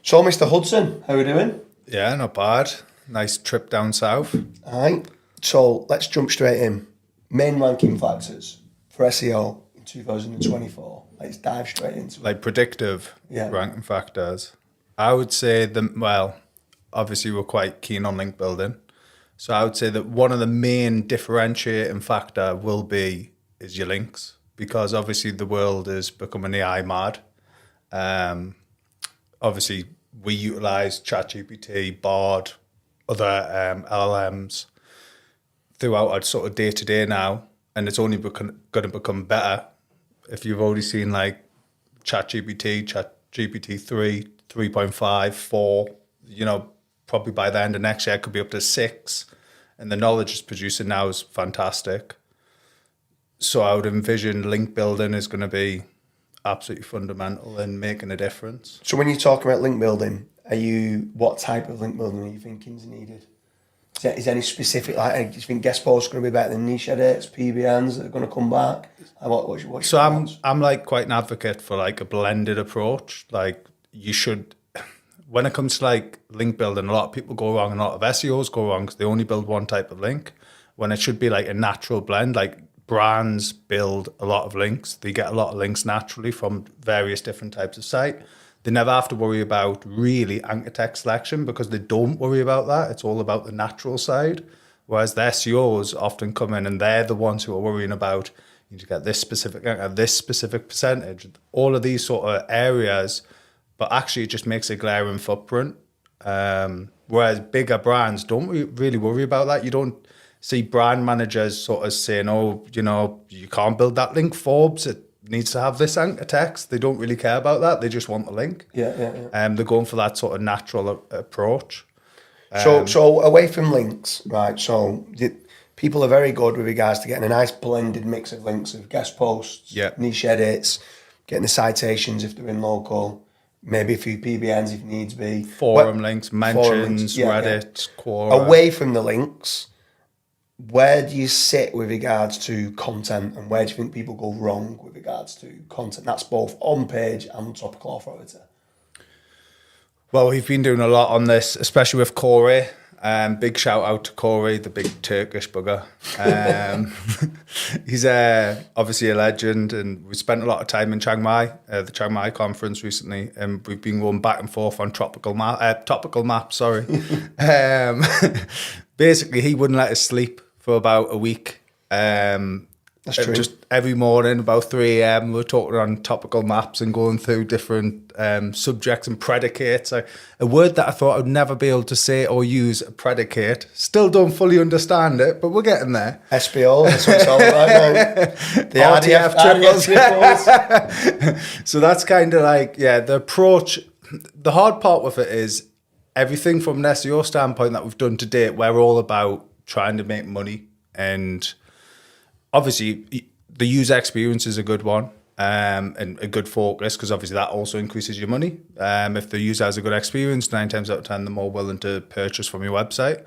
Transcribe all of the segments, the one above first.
So, Mr. Hudson, how are we doing? Yeah, not bad. Nice trip down south. All right. So, let's jump straight in. Main ranking factors for SEO in 2024. Let's dive straight into it. Like predictive Yeah. ranking factors. I would say obviously we're quite keen on link building. So I would say that one of the main differentiating factor is your links, because obviously the world is becoming AI mad. Obviously we utilize ChatGPT, Bard, other LLMs throughout our sort of day to day now, and it's only going to become better. If you've already seen like ChatGPT 3, 3.5, 4, probably by the end of next year it could be up to 6, and the knowledge it's producing now is fantastic. So I would envision link building is going to be absolutely fundamental in making a difference. So, when you talk about link building, what type of link building are you thinking is needed? Is there any specific, do you think guest posts are going to be better than niche edits, PBNs that are going to come back? I'm like quite an advocate for like a blended approach. Like you should, when it comes to like link building, a lot of people go wrong, and a lot of SEOs go wrong because they only build one type of link, when it should be like a natural blend. Like brands build a lot of links. They get a lot of links naturally from various different types of site. They never have to worry about really anchor text selection because they don't worry about that. It's all about the natural side. Whereas the SEOs often come in and they're the ones who are worrying about, you need to get this specific anchor, this specific percentage, all of these sort of areas, but actually it just makes a glaring footprint. Whereas bigger brands don't really worry about that. You don't see brand managers sort of saying, you can't build that link, Forbes, it needs to have this anchor text. They don't really care about that. They just want the link. Yeah. They're going for that sort of natural approach. So away from links, right? So people are very good with regards to getting a nice blended mix of links of guest posts, niche edits, getting the citations if they're in local, maybe a few PBNs if needs be. Forum links, mentions, Reddit, Quora. Away from the links, where do you sit with regards to content, and where do you think people go wrong with regards to content? That's both on page and topical authority. Well, we've been doing a lot on this, especially with Corey. Big shout out to Corey, the big Turkish bugger. He's obviously a legend, and we spent a lot of time in Chiang Mai, the Chiang Mai conference recently, and we've been going back and forth on topical maps. Sorry. Basically, he wouldn't let us sleep for about a week. That's true. Just every morning, about 3 a.m, we're talking on topical maps and going through different subjects and predicates. A word that I thought I'd never be able to say or use, a predicate. Still don't fully understand it, but we're getting there. SPO, that's what it's all about now. The RDF triples. So that's kind of like, the approach. The hard part with it is everything from an SEO standpoint that we've done to date, we're all about trying to make money, and obviously the user experience is a good one, and a good focus, because obviously that also increases your money. If the user has a good experience, 9 times out of 10 they're more willing to purchase from your website.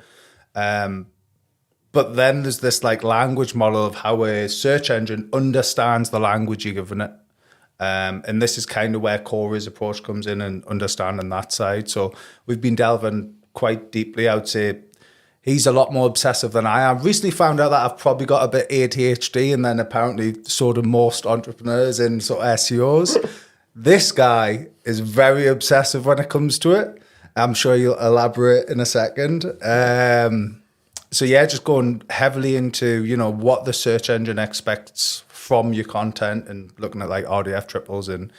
But then there's this like language model of how a search engine understands the language you're giving it. And this is kind of where Corey's approach comes in, and understanding that side. So we've been delving quite deeply. I would say he's a lot more obsessive than I am. Recently found out that I've probably got a bit ADHD, and then apparently so do most entrepreneurs and sort of SEOs. This guy is very obsessive when it comes to it. I'm sure you'll elaborate in a second. Just going heavily into, what the search engine expects from your content, and looking at like RDF triples and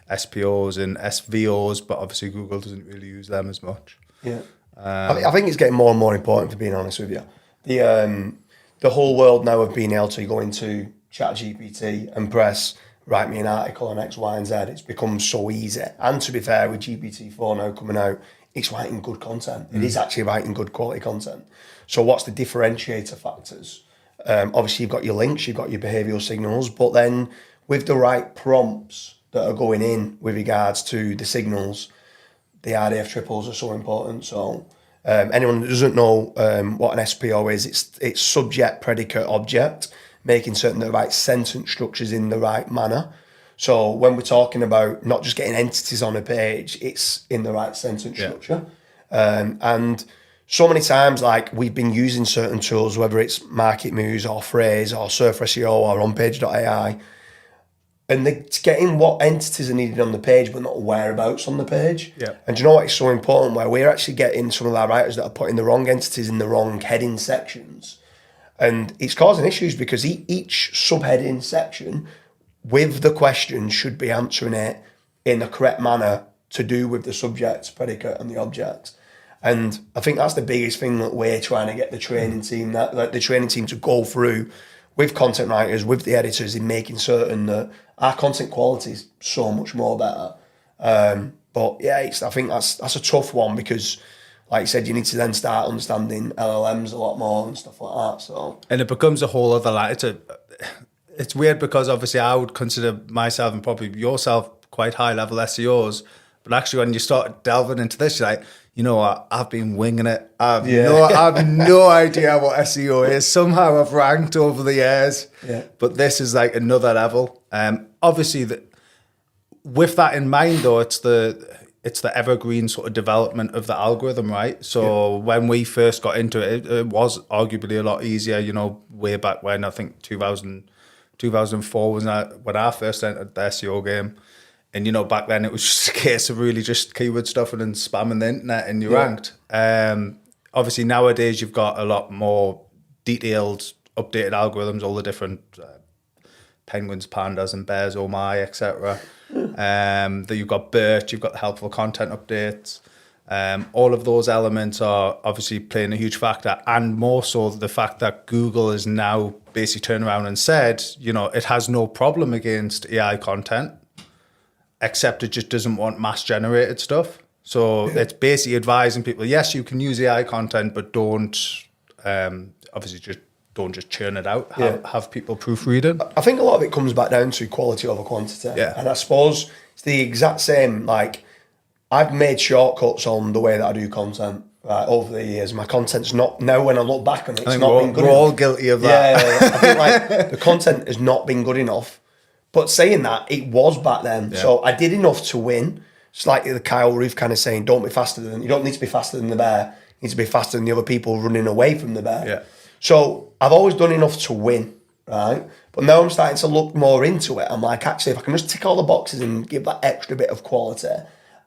SPOs and SVOs, but obviously Google doesn't really use them as much. Yeah. I think it's getting more and more important, to being honest with you. The whole world now of being able to go into ChatGPT and press, write me an article on X, Y, and Z. It's become so easy. And to be fair, with GPT-4 now coming out, it's writing good content. It is actually writing good quality content. So what's the differentiator factors? Obviously, you've got your links, you've got your behavioural signals, but then with the right prompts that are going in with regards to the signals, the RDF triples are so important. So anyone that doesn't know what an SPO is, it's subject, predicate, object, making certain that the right sentence structures in the right manner. So when we're talking about not just getting entities on a page, it's in the right sentence structure. And so many times, like we've been using certain tools, whether it's Market Moves or Phrase or Surf SEO or OnPage.ai, and they're getting what entities are needed on the page, but not whereabouts on the page. Yeah. And do you know what? It's so important where we're actually getting some of our writers that are putting the wrong entities in the wrong heading sections. And it's causing issues because each subheading section with the question should be answering it in the correct manner to do with the subject, predicate, and the object. And I think that's the biggest thing that we're trying to get the training team, to go through with content writers, with the editors, in making certain that our content quality is so much more better. But yeah, I think that's a tough one because, like you said, you need to then start understanding LLMs a lot more and stuff like that. So, and it becomes a whole other it's weird because obviously I would consider myself and probably yourself quite high level SEOs, but actually when you start delving into this, you're like, you know what, I've been winging it. I have no idea what SEO is. Somehow I've ranked over the years, but this is like another level. Obviously, with that in mind, though, it's the evergreen sort of development of the algorithm, right? So when we first got into it, it was arguably a lot easier, you know, way back when, I think 2004 was when I first entered the SEO game. And, you know, back then it was just a case of really just keyword stuffing and spamming the internet and you ranked. Obviously, nowadays you've got a lot more detailed, updated algorithms, all the different penguins, pandas and bears, oh my, etc. That you've got BERT, you've got the helpful content updates. All of those elements are obviously playing a huge factor, and more so the fact that Google has now basically turned around and said, you know, it has no problem against AI content, except it just doesn't want mass-generated stuff. So it's basically advising people, yes, you can use AI content, but don't just churn it out. Have people proofread it. I think a lot of it comes back down to quality over quantity. Yeah. And I suppose it's the exact same, like, I've made shortcuts on the way that I do content over the years. My content's not, now when I look back on it, it's not been good enough. We're all guilty of that. Yeah. I think like the content has not been good enough. But saying that, it was back then. Yeah. So I did enough to win. It's like the Kyle Roof kind of saying, you don't need to be faster than the bear. You need to be faster than the other people running away from the bear. Yeah. So I've always done enough to win, right? But now I'm starting to look more into it. I'm like, actually, if I can just tick all the boxes and give that extra bit of quality,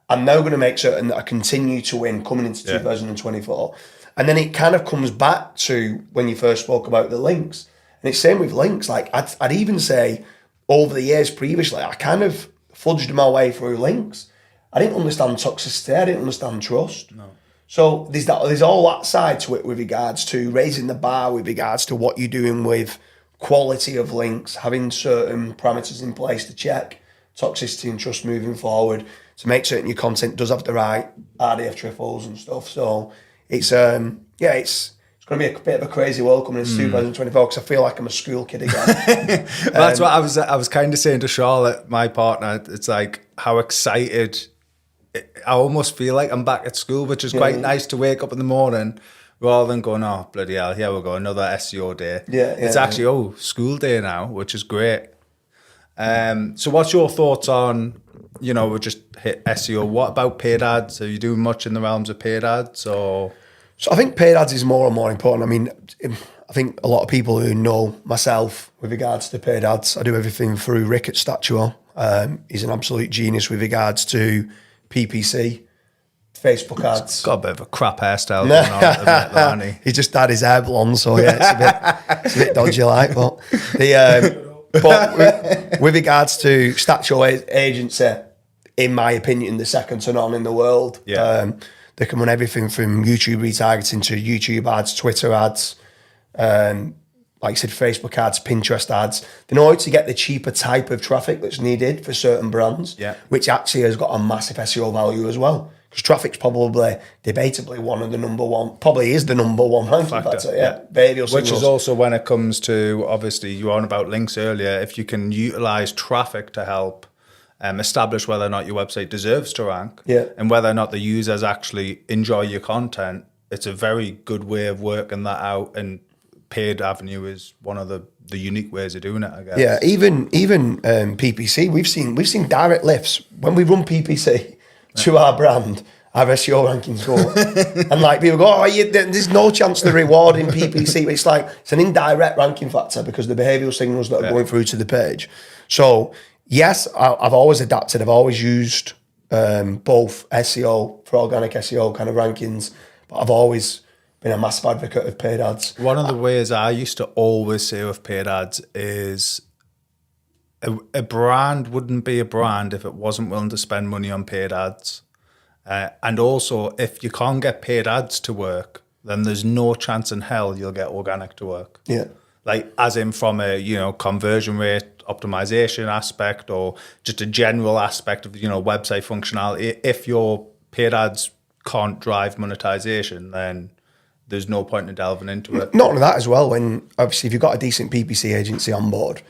I'm now going to make certain that I continue to win coming into 2024. And then it kind of comes back to when you first spoke about the links. And it's same with links. Like I'd even say, over the years previously, I kind of fudged my way through links. I didn't understand toxicity. I didn't understand trust. No. So there's all that side to it with regards to raising the bar, with regards to what you're doing with quality of links, having certain parameters in place to check toxicity and trust moving forward, to make certain your content does have the right RDF triples and stuff. So it's it's going to be a bit of a crazy world coming into 2024 because I feel like I'm a school kid again. That's what I was kind of saying to Charlotte, my partner. It's like how excited I almost feel like I'm back at school, which is quite nice to wake up in the morning rather than going, oh bloody hell, here we go, another SEO day. It's actually school day now, which is great. So what's your thoughts on, you know, we just hit SEO? What about paid ads? Are you doing much in the realms of paid ads or? So I think paid ads is more and more important. I mean, I think a lot of people who know myself with regards to paid ads, I do everything through Rick at Statuo. He's an absolute genius with regards to PPC, Facebook ads. He's got a bit of a crap hairstyle going on at the minute, hasn't he? He just had his hair blonde, so yeah, it's a bit dodgy like. But with regards to Statuo agency, in my opinion, the second to none in the world. Yeah. They can run everything from YouTube retargeting to YouTube ads, Twitter ads, like I said, Facebook ads, Pinterest ads. They know how to get the cheaper type of traffic that's needed for certain brands, which actually has got a massive SEO value as well. Because traffic's probably debatably probably is the number one ranking factor. Which is also when it comes to, obviously, you were on about links earlier, if you can utilize traffic to help establish whether or not your website deserves to rank and whether or not the users actually enjoy your content, it's a very good way of working that out and paid avenue is one of the unique ways of doing it, I guess. Yeah, even PPC, we've seen direct lifts when we run PPC to our brand. Our SEO rankings go up. And like people go, there's no chance of rewarding PPC. It's like it's an indirect ranking factor because the behavioural signals that are going through to the page. So yes, I've always adapted. I've always used both SEO for organic SEO kind of rankings, but I've always been a massive advocate of paid ads. One of the ways I used to always say with paid ads is a brand wouldn't be a brand if it wasn't willing to spend money on paid ads. And also, if you can't get paid ads to work, then there's no chance in hell you'll get organic to work. Yeah. Like, as in from a, conversion rate optimization aspect or just a general aspect of, website functionality. If your paid ads can't drive monetization, then there's no point in delving into it. Not only that as well, when obviously if you've got a decent PPC agency on board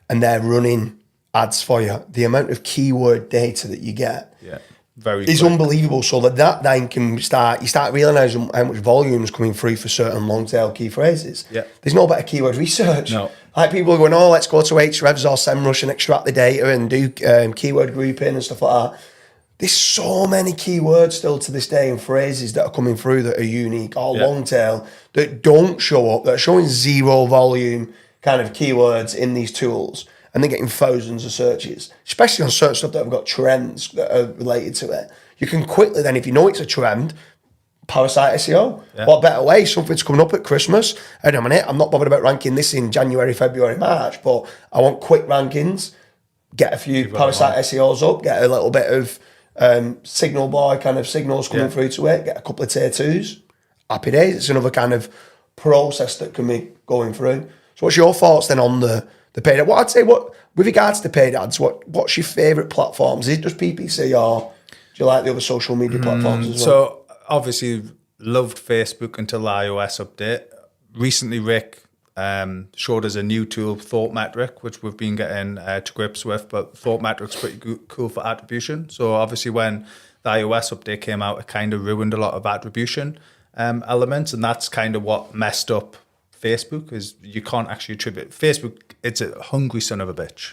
and they're running ads for you, the amount of keyword data that you get is unbelievable. So that then can you start realising how much volume is coming through for certain long tail key phrases. Yeah. There's no better keyword research. No. Like people are going, let's go to Ahrefs or SEMrush and extract the data and do keyword grouping and stuff like that. There's so many keywords still to this day and phrases that are coming through that are unique or long tail that don't show up, that are showing zero volume kind of keywords in these tools. And they're getting thousands of searches, especially on certain stuff that have got trends that are related to it. You can quickly then, if you know it's a trend, parasite SEO. Yeah. What better way? Something's coming up at Christmas. Hang on a minute, I'm not bothered about ranking this in January, February, March, but I want quick rankings, get a few parasite SEOs up, get a little bit of signal boy kind of signals coming through to it, get a couple of tier 2s. Happy days. It's another kind of process that can be going through. So what's your thoughts then on the paid ad? What I'd say, with regards to paid ads, what's your favourite platforms? Is it just PPC or do you like the other social media platforms as well? So obviously loved Facebook until the iOS update. Recently, Rick showed us a new tool, ThoughtMetric, which we've been getting to grips with, but ThoughtMetric's pretty cool for attribution. So obviously when the iOS update came out, it kind of ruined a lot of attribution elements, and that's kind of what messed up Facebook, is you can't actually attribute. Facebook, it's a hungry son of a bitch.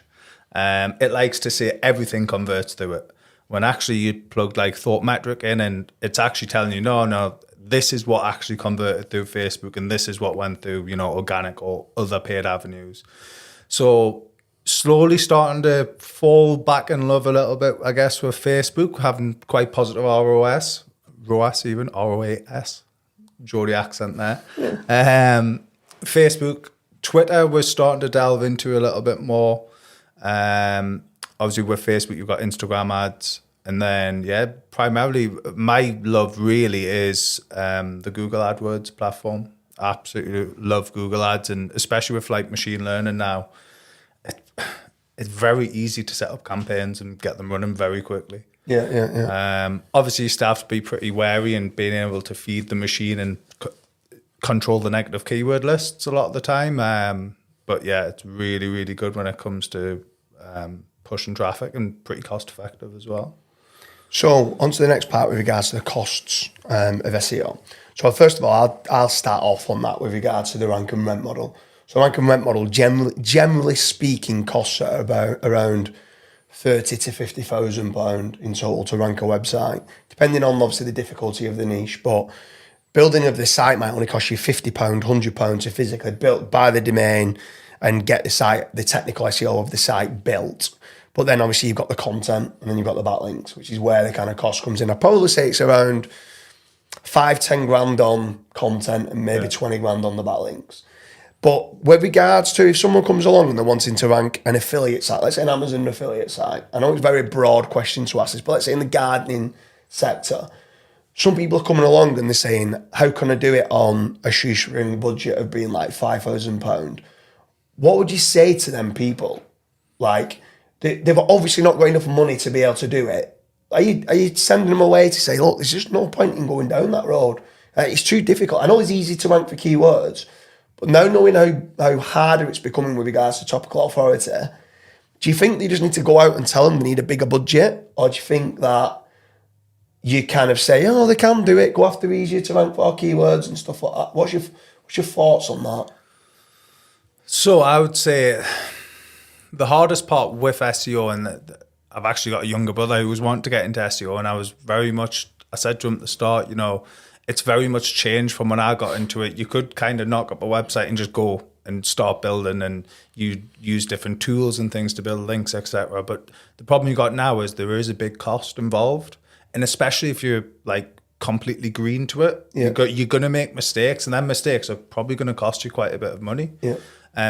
It likes to say everything converts to it, when actually you plug like ThoughtMetric in and it's actually telling you, no, this is what actually converted through Facebook and this is what went through, organic or other paid avenues. So slowly starting to fall back in love a little bit, I guess, with Facebook, having quite positive ROAS, Geordie accent there. Yeah. Facebook, Twitter, we're starting to delve into a little bit more. Obviously with Facebook, you've got Instagram ads. And then, primarily my love really is the Google AdWords platform. Absolutely love Google Ads, and especially with like machine learning now, it's very easy to set up campaigns and get them running very quickly. Yeah. Obviously, you still have to be pretty wary and being able to feed the machine and control the negative keyword lists a lot of the time. But yeah, it's really, really good when it comes to pushing traffic and pretty cost effective as well. So on to the next part with regards to the costs of SEO. So first of all, I'll start off on that with regards to the rank and rent model. So rank and rent model, generally speaking, costs are about around £30,000 to £50,000 in total to rank a website, depending on obviously the difficulty of the niche. But building of the site might only cost you £50, £100 to physically buy the domain and get the technical SEO of the site built. But then obviously you've got the content and then you've got the backlinks, which is where the kind of cost comes in. I'd probably say it's around 5-10 grand on content and maybe 20 grand on the backlinks. But with regards to if someone comes along and they're wanting to rank an affiliate site, let's say an Amazon affiliate site, I know it's a very broad question to ask this, but let's say in the gardening sector, some people are coming along and they're saying, how can I do it on a shoestring budget of being like £5,000? What would you say to them people? Like, they've obviously not got enough money to be able to do it. Are you sending them away to say, look, there's just no point in going down that road? It's too difficult. I know it's easy to rank for keywords, but now knowing how harder it's becoming with regards to topical authority, do you think they just need to go out and tell them they need a bigger budget? Or do you think that you kind of say, oh, they can do it, go after easier to rank for keywords and stuff like that? What's your thoughts on that? So I would say the hardest part with SEO, and I've actually got a younger brother who was wanting to get into SEO, and I said to him at the start, it's very much changed from when I got into it. You could kind of knock up a website and just go and start building, and you use different tools and things to build links, etc. But the problem you got now is there is a big cost involved, and especially if you're like completely green to it, you're going to make mistakes, and then mistakes are probably going to cost you quite a bit of money.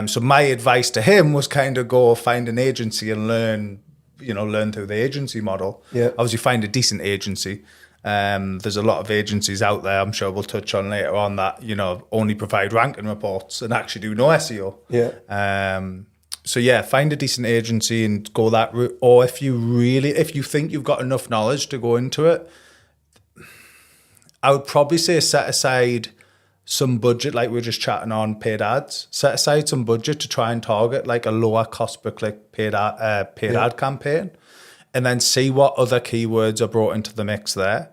So my advice to him was kind of go find an agency and learn through the agency model. Obviously find a decent agency. There's a lot of agencies out there, I'm sure we'll touch on later on, that only provide ranking reports and actually do no SEO. Find a decent agency and go that route. Or if you think you've got enough knowledge to go into it, I would probably say set aside some budget, like we were just chatting on paid ads. Set aside some budget to try and target like a lower cost per click paid ad campaign, and then see what other keywords are brought into the mix there,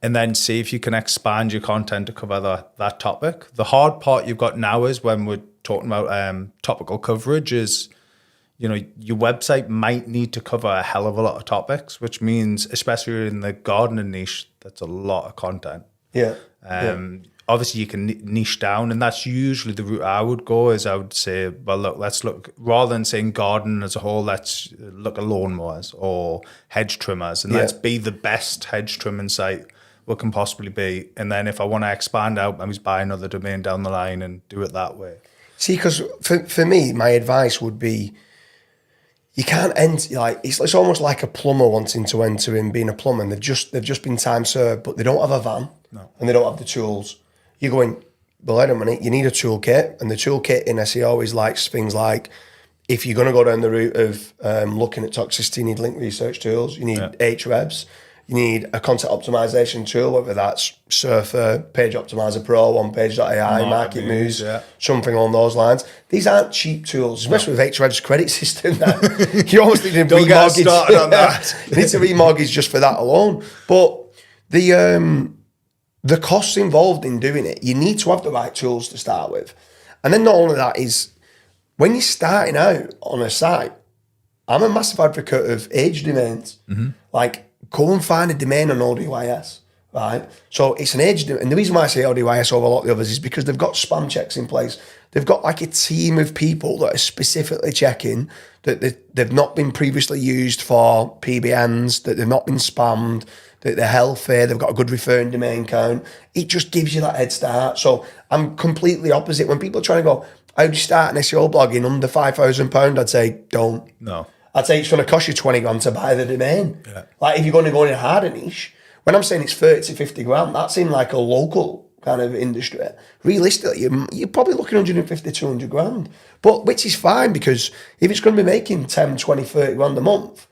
and then see if you can expand your content to cover that topic. The hard part you've got now is when we're talking about topical coverage is, your website might need to cover a hell of a lot of topics, which means, especially in the gardening niche, that's a lot of content. Obviously you can niche down, and that's usually the route I would go. Is I would say, well, let's look, rather than saying garden as a whole, let's look at lawnmowers or hedge trimmers, and let's be the best hedge trimming site we can possibly be. And then if I want to expand out, I just buy another domain down the line and do it that way. See, because for me, my advice would be, you can't enter, like, it's almost like a plumber wanting to enter in being a plumber, and they've just been time served, but they don't have a van and they don't have the tools. You're going, well, wait a minute, you need a toolkit, and the toolkit in SEO is like things like, if you're going to go down the route of looking at toxicity, you need link research tools, you need Ahrefs, you need a content optimization tool, whether that's Surfer, Page Optimizer Pro, OnePage.ai, Market Moves, something along those lines. These aren't cheap tools, especially with Ahrefs' credit system. You almost need to remortgage. On that. You need to remortgage just for that alone. But the costs involved in doing it, you need to have the right tools to start with. And then not only that is, when you're starting out on a site, I'm a massive advocate of age domains. Like, go and find a domain on ODYS, right? So it's an age domain. And the reason why I say ODYS over a lot of the others is because they've got spam checks in place. They've got like a team of people that are specifically checking that they've not been previously used for PBNs, that they've not been spammed, that they're healthy, they've got a good referring domain count. It just gives you that head start. So I'm completely opposite. When people are trying to go, how do you start an SEO blog in under £5,000? I'd say, don't. No. I'd say it's going to cost you 20 grand to buy the domain. Like, if you're going to go in a harder niche, when I'm saying it's 30 to 50 grand, that's in like a local kind of industry. Realistically, you're probably looking 150, 200 grand. But which is fine, because if it's going to be making 10, 20, 30 grand a month,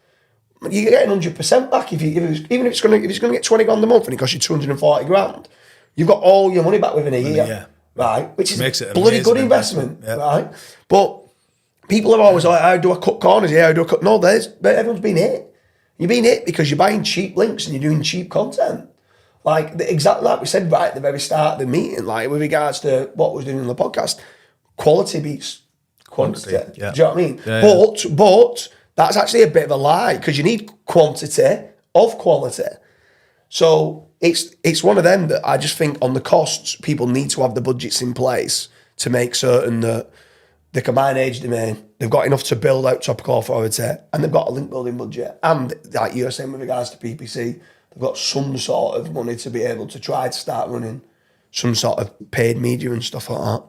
you're getting 100% back. Even if it's going to get 20 grand a month and it costs you 240 grand, you've got all your money back within a year. Right? Which is a bloody good investment. Right? But people are always like, how do I cut corners here? How do I cut? No, everyone's been hit. You're being hit because you're buying cheap links and you're doing cheap content. Like, exactly like we said right at the very start of the meeting, like with regards to what we're doing on the podcast, quality beats quantity. Do you know what I mean? But that's actually a bit of a lie, because you need quantity of quality. So it's one of them that I just think on the costs, people need to have the budgets in place to make certain that they can buy an age domain, they've got enough to build out topical authority, and they've got a link building budget. And like you're saying with regards to PPC, they've got some sort of money to be able to try to start running some sort of paid media and stuff like that.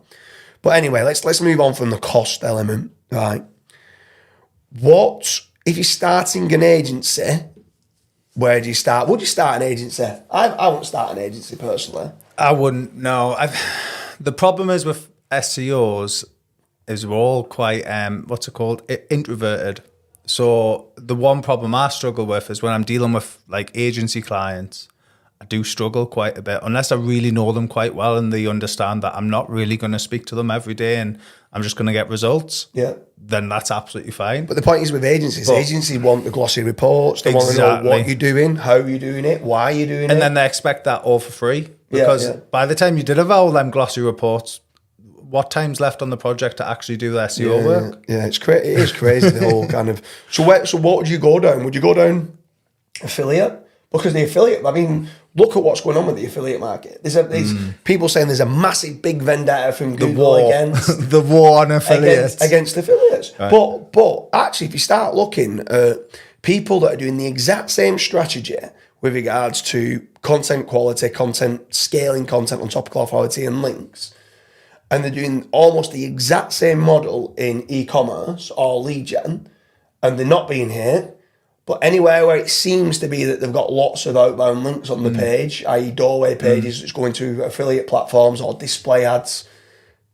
But anyway, let's move on from the cost element, right? What, if you're starting an agency, where do you start? Would you start an agency? I wouldn't start an agency personally. I wouldn't, no. The problem is with SEOs is we're all quite, introverted. So the one problem I struggle with is when I'm dealing with like agency clients, I do struggle quite a bit, unless I really know them quite well and they understand that I'm not really going to speak to them every day and I'm just going to get results. Then that's absolutely fine. But the point is with agencies, agencies want the glossy reports. They want to know what you're doing, how you're doing it, why you're doing it. And then they expect that all for free. Because by the time you deliver all them glossy reports, what time's left on the project to actually do the SEO work? Yeah, it is crazy, the whole kind of... So what would you go down? Would you go down affiliate? Because the affiliate, I mean, look at what's going on with the affiliate market. There's people saying there's a massive big vendetta from Google against... the war on affiliates. Against affiliates. Right. But actually, if you start looking at people that are doing the exact same strategy with regards to content quality, content scaling content on topical authority and links, and they're doing almost the exact same model in e-commerce or lead gen, and they're not being hit, but anywhere where it seems to be that they've got lots of outbound links on the page, i.e. doorway pages that's going to affiliate platforms or display ads,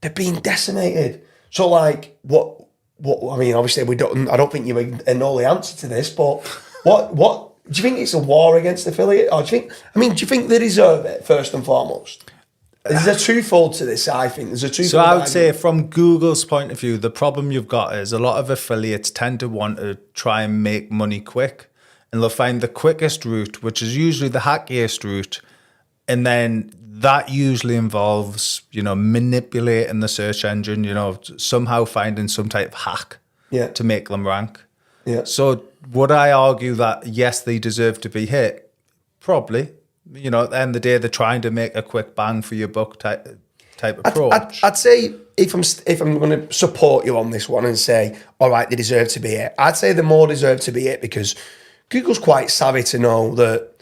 they're being decimated. So like, what I mean, obviously I don't think you know the answer to this, but what do you think it's a war against affiliate? Or do you think they deserve it, first and foremost? There's a twofold to this, I think. There's a twofold. So I would say from Google's point of view, the problem you've got is a lot of affiliates tend to want to try and make money quick, and they'll find the quickest route, which is usually the hackiest route, and then that usually involves, manipulating the search engine, somehow finding some type of hack to make them rank. Yeah. So would I argue that, yes, they deserve to be hit? Probably. At the end of the day, they're trying to make a quick bang for your buck type approach. I'd say if I'm going to support you on this one and say, all right, they deserve to be hit, I'd say they more deserve to be hit because Google's quite savvy to know that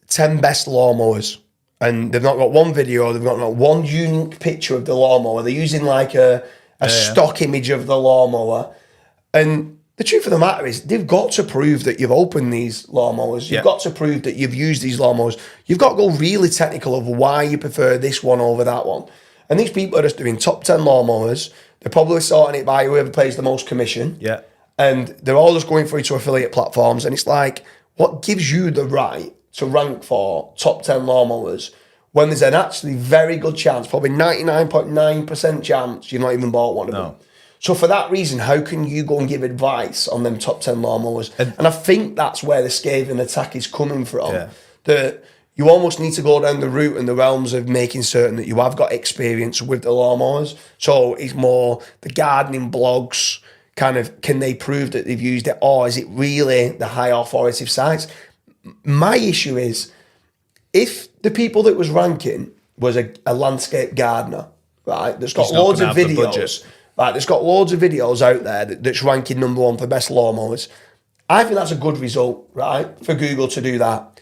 10 best lawnmowers, and they've not got one video, they've not got one unique picture of the lawnmower. They're using like a stock image of the lawnmower. And the truth of the matter is they've got to prove that you've opened these lawnmowers. You've got to prove that you've used these lawnmowers. You've got to go really technical of why you prefer this one over that one. And these people are just doing top 10 lawnmowers. They're probably sorting it by whoever pays the most commission. Yeah. And they're all just going through to affiliate platforms. And it's like, what gives you the right to rank for top 10 lawnmowers when there's an actually very good chance, probably 99.9% chance you've not even bought one of them? So for that reason, how can you go and give advice on them top 10 lawnmowers? And I think that's where the scathing attack is coming from. Yeah. That you almost need to go down the route and the realms of making certain that you have got experience with the lawnmowers. So it's more the gardening blogs, kind of, can they prove that they've used it? Or is it really the high authoritative sites? My issue is, if the people that was ranking was a landscape gardener, right, that's got loads of videos... Right, there's got loads of videos out there that's ranking #1 for best lawnmowers. I think that's a good result, right, for Google to do that.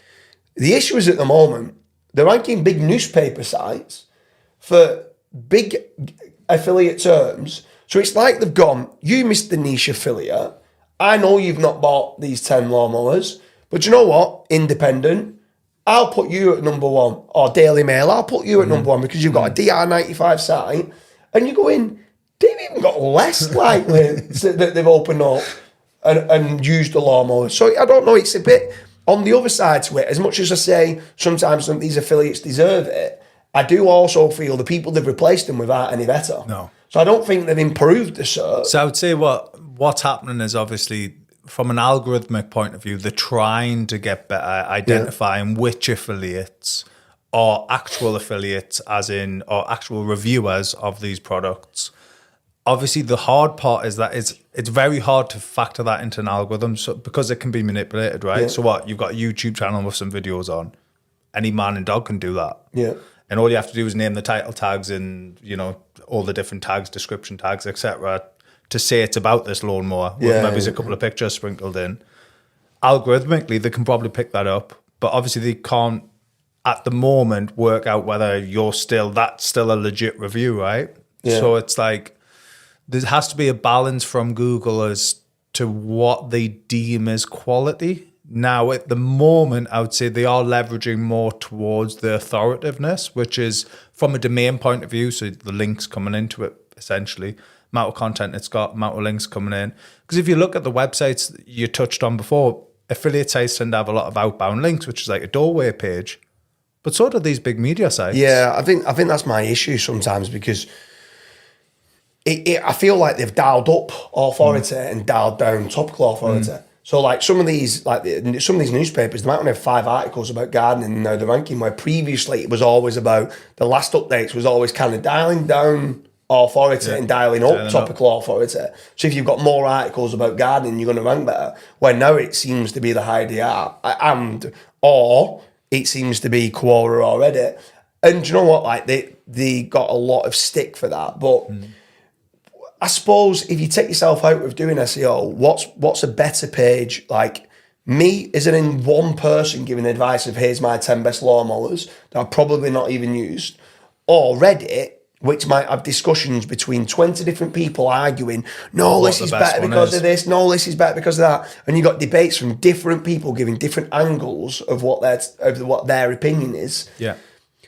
The issue is at the moment, they're ranking big newspaper sites for big affiliate terms. So it's like they've gone, you missed the niche affiliate. I know you've not bought these 10 lawnmowers, but you know what? Independent, I'll put you at #1. Or Daily Mail, I'll put you at #1 because you've got a DR95 site. And you go in, they've even got less likely that they've opened up and used the lawnmower. So I don't know, it's a bit on the other side to it. As much as I say sometimes these affiliates deserve it, I do also feel the people they've replaced them with aren't any better. No. So I don't think they've improved the search. So I would say what's happening is, obviously from an algorithmic point of view, they're trying to get better at identifying which affiliates are actual affiliates, or actual reviewers of these products. Obviously, the hard part is that it's very hard to factor that into an algorithm, because it can be manipulated, right? Yeah. So what? You've got a YouTube channel with some videos on. Any man and dog can do that. Yeah. And all you have to do is name the title tags and, all the different tags, description tags, etc., to say it's about this lawnmower. With maybe a couple of pictures sprinkled in. Algorithmically, they can probably pick that up, but obviously they can't, at the moment, work out whether that's still a legit review, right? Yeah. So it's like, there has to be a balance from Google as to what they deem as quality. Now, at the moment, I would say they are leveraging more towards the authoritativeness, which is from a domain point of view, so the links coming into it, essentially, amount of content it's got, amount of links coming in. Because if you look at the websites you touched on before, affiliate sites tend to have a lot of outbound links, which is like a doorway page. But so do these big media sites. Yeah, I think that's my issue sometimes, because I feel like they've dialed up authority and dialed down topical authority. So like some of these newspapers, they might only have 5 articles about gardening and now the ranking, where previously it was always about, the last updates was always kind of dialing down authority and dialing up topical authority. So if you've got more articles about gardening, you're going to rank better. Well, now it seems to be the high DR, or it seems to be Quora already. And do you know what? Like they got a lot of stick for that, but I suppose if you take yourself out of doing SEO, what's a better page? Like me, isn't in one person giving advice of here's my 10 best lawnmowers that I've probably not even used, or Reddit, which might have discussions between 20 different people arguing, no, this is better because of this, no, this is better because of that. And you got debates from different people giving different angles of what their opinion is. Yeah.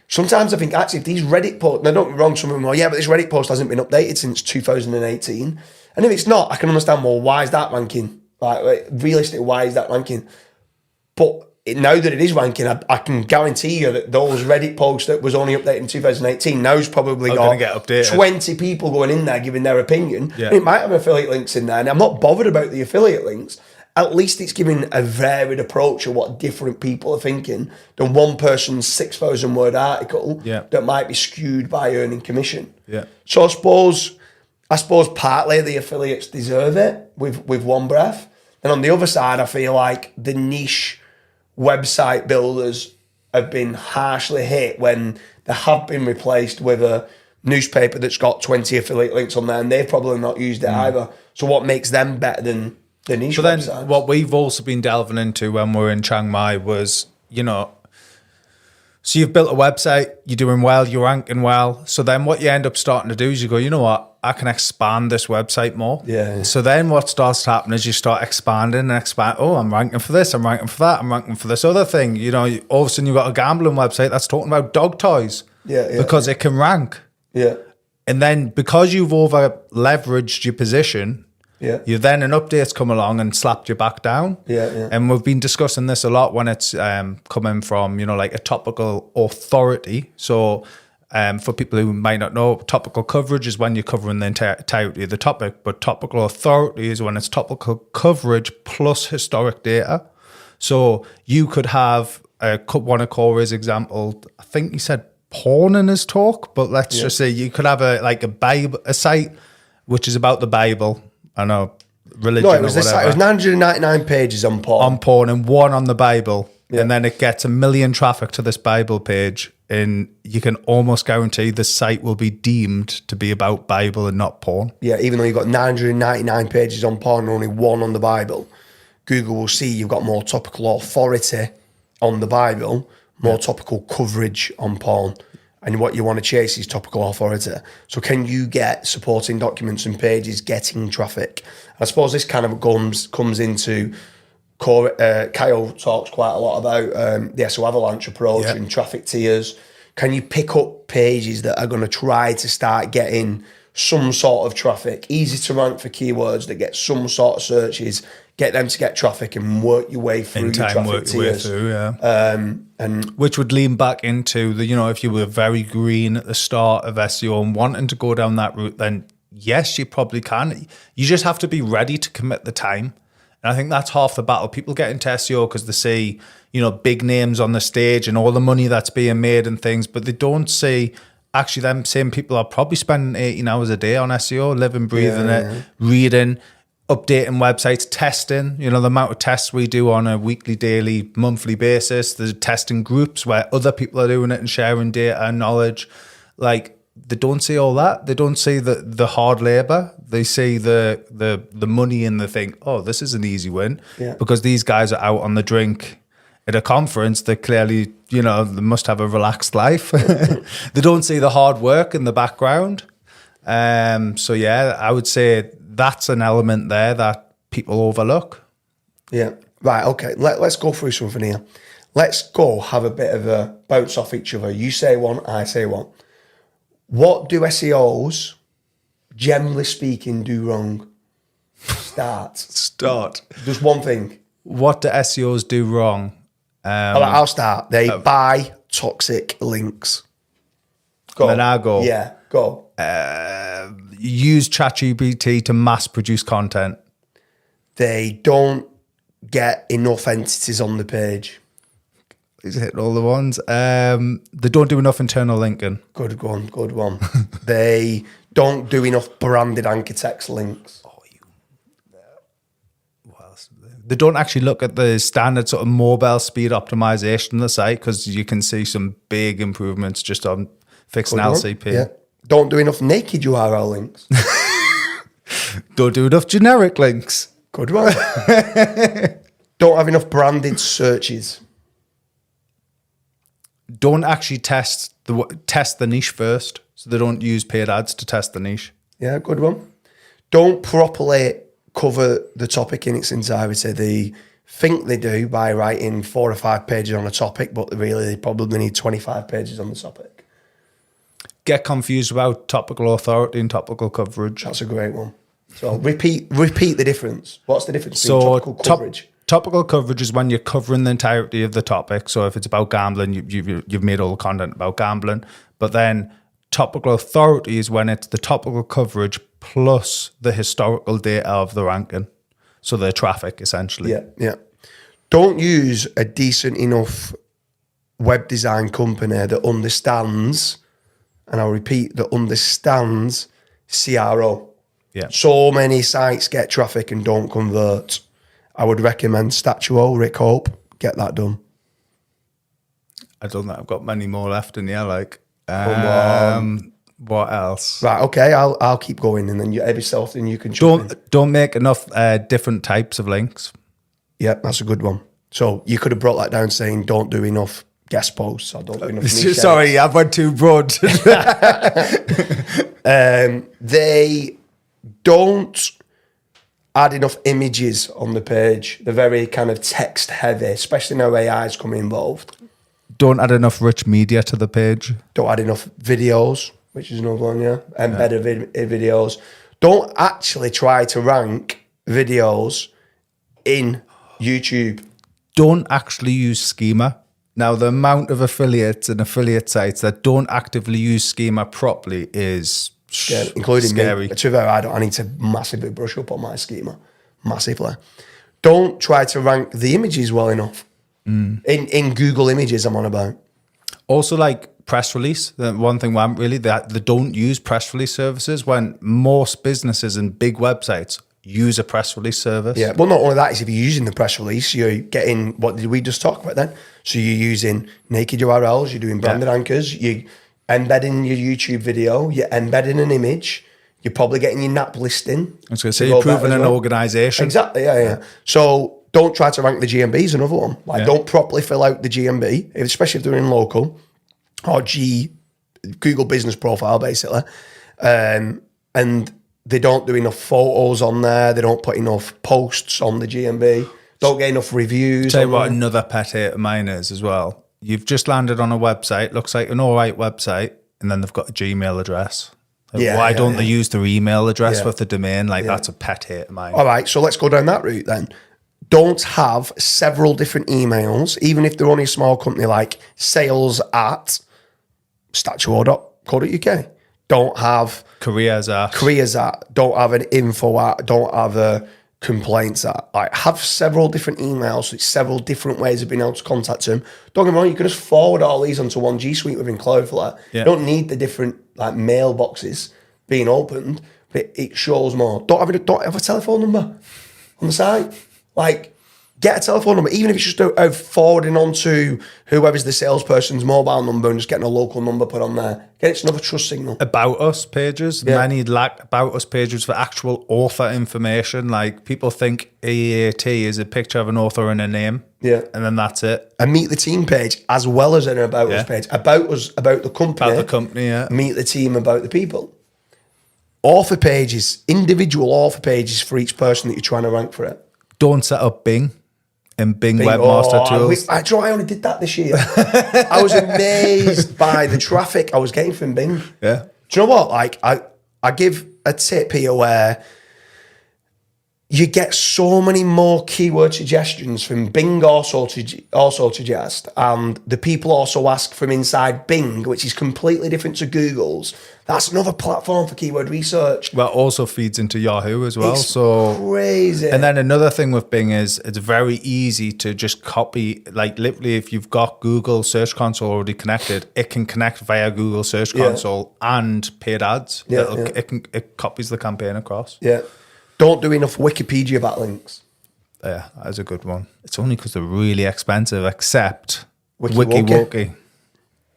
Sometimes I think actually if these Reddit posts, now don't get me wrong, some of them are, yeah, but this Reddit post hasn't been updated since 2018. And if it's not, I can understand, well, why is that ranking? Like realistically, why is that ranking? But now that it is ranking, I can guarantee you that those Reddit posts that was only updated in 2018, now's probably got 20 people going in there giving their opinion. Yeah. And it might have affiliate links in there. And I'm not bothered about the affiliate links. At least it's giving a varied approach of what different people are thinking than one person's 6,000 word article that might be skewed by earning commission. Yeah. So I suppose partly the affiliates deserve it with one breath. And on the other side, I feel like the niche website builders have been harshly hit when they have been replaced with a newspaper that's got 20 affiliate links on there and they've probably not used it either. So what makes them better than the niche websites? Then what we've also been delving into when we're in Chiang Mai was, so you've built a website, you're doing well, you're ranking well. So then what you end up starting to do is you go, you know what, I can expand this website more. Yeah. So then what starts to happen is you start expanding and expand. Oh, I'm ranking for this, I'm ranking for that, I'm ranking for this other thing. All of a sudden you've got a gambling website that's talking about dog toys. Because it can rank. Yeah. And then because you've over leveraged your position, you then an update's come along and slapped you back down. And we've been discussing this a lot when it's coming from, like a topical authority. So for people who might not know, topical coverage is when you're covering the entirety of the topic, but topical authority is when it's topical coverage plus historic data. So you could have one of Corey's example, I think he said porn in his talk, but let's just say you could have a site which is about the Bible. I know religion. No, it was it was 999 pages on porn. On porn and one on the Bible. Yeah. And then it gets 1 million traffic to this Bible page. And you can almost guarantee the site will be deemed to be about Bible and not porn. Yeah, even though you've got 999 pages on porn and only one on the Bible, Google will see you've got more topical authority on the Bible, more topical coverage on porn. And what you want to chase is topical authority. So can you get supporting documents and pages getting traffic? I suppose this kind of comes into Kyle talks quite a lot about the SEO avalanche approach and traffic tiers. Can you pick up pages that are going to try to start getting some sort of traffic, easy to rank for keywords that get some sort of searches, get them to get traffic and work your way through your traffic tiers. And which would lean back into the, if you were very green at the start of SEO and wanting to go down that route, then yes, you probably can. You just have to be ready to commit the time. And I think that's half the battle. People get into SEO because they see, big names on the stage and all the money that's being made and things, but they don't see actually them same people are probably spending 18 hours a day on SEO, living, breathing it, reading, updating websites, testing, the amount of tests we do on a weekly, daily, monthly basis. There's testing groups where other people are doing it and sharing data and knowledge. Like, they don't see all that. They don't see the hard labor. They see the money and they think, oh, this is an easy win because these guys are out on the drink at a conference. They clearly, they must have a relaxed life. They don't see the hard work in the background. So yeah, I would say that's an element there that people overlook. Yeah. Right. Okay. Let's go through something here. Let's go have a bit of a bounce off each other. You say one, I say one. What do SEOs, generally speaking, do wrong? Start. Just one thing. What do SEOs do wrong? I'll start. They buy toxic links. Go. Then I'll go. Yeah, go. Use ChatGPT to mass produce content. They don't get enough entities on the page. He's hitting all the ones. They don't do enough internal linking. Good one. They don't do enough branded anchor text links. What else? They don't actually look at the standard sort of mobile speed optimization of the site, because you can see some big improvements just on fixing LCP. Yeah. Don't do enough naked URL links. Don't do enough generic links. Good one. Don't have enough branded searches. Don't actually test the niche first. So they don't use paid ads to test the niche. Yeah, good one. Don't properly cover the topic in its entirety. They think they do by writing 4 or 5 pages on a topic, but really they probably need 25 pages on the topic. Get confused about topical authority and topical coverage. That's a great one. So repeat the difference. What's the difference between topical coverage? Topical coverage is when you're covering the entirety of the topic. So if it's about gambling, you've made all the content about gambling. But then topical authority is when it's the topical coverage plus the historical data of the ranking. So the traffic, essentially. Yeah. Don't use a decent enough web design company that understands, and I'll repeat, that understands CRO. Yeah. So many sites get traffic and don't convert. I would recommend Statuo, Rick Hope. Get that done. I don't think I've got many more left in here. Like, Come on. What else? Right, okay, I'll keep going, and then every so often you can jump in. Don't make enough different types of links. Yeah, that's a good one. So you could have brought that down saying don't do enough guest posts or don't do enough niche Sorry, I've went too broad. They don't add enough images on the page. They're very kind of text heavy, especially now AI's come involved. Don't add enough rich media to the page. Don't add enough videos, which is another one, yeah. Embedded videos. Don't actually try to rank videos in YouTube. Don't actually use schema. Now, the amount of affiliates and affiliate sites that don't actively use schema properly is Scary, including scary. me. To be fair, I need to massively brush up on my schema. Massively. Don't try to rank the images well enough. In Google Images, I'm on about. Also, like press release. The one thing we haven't really, that they don't use press release services, when most businesses and big websites use a press release service. Yeah, well, not only that, is if you're using the press release, you're getting, what did we just talk about then? So you're using naked URLs, you're doing branded anchors, you're embedding your YouTube video, you're embedding an image, you're probably getting your NAP listing. I was going to say, you're proving an organisation. Exactly, yeah. So don't try to rank the GMB is another one. Like, don't properly fill out the GMB, especially if they're in local, or Google Business Profile, basically. And they don't do enough photos on there. They don't put enough posts on the GMB. Don't get enough reviews. Tell you what, another pet hate of mine is as well. You've just landed on a website, looks like an all right website, and then they've got a Gmail address. Like, why don't they use their email address with the domain? Like, that's a pet hate of mine. All right, so let's go down that route then. Don't have several different emails, even if they're only a small company, like sales@statuo.co.uk. Don't have careers at, don't have an info at, don't have a complaints at. Like, have several different emails, so it's several different ways of being able to contact them. Don't get me wrong, you can just forward all these onto one G Suite within Cloudflare. You don't need the different like mailboxes being opened, but it shows more. Don't have a telephone number on the site. Like, get a telephone number, even if it's just forwarding on to whoever's the salesperson's mobile number and just getting a local number put on there. It's another trust signal. About us pages. Many lack about us pages for actual author information. Like, people think EAT is a picture of an author and a name. Yeah. And then that's it. A meet the team page as well as an about us page. About us, about the company. About the company, yeah. Meet the team, about the people. Author pages, individual author pages for each person that you're trying to rank for it. Don't set up Bing and Bing Webmaster Tools. I only did that this year. I was amazed by the traffic I was getting from Bing. Yeah. Do you know what? Like, I give a tip here where you get so many more keyword suggestions from Bing also suggest, and the people also ask from inside Bing, which is completely different to Google's. That's another platform for keyword research. Well, also feeds into Yahoo as well. It's so crazy. And then another thing with Bing is it's very easy to just copy, like literally if you've got Google Search Console already connected, it can connect via Google Search Console and paid ads. It copies the campaign across. Yeah. Don't do enough Wikipedia backlinks. Yeah, that is a good one. It's only because they're really expensive, except WikiWoki.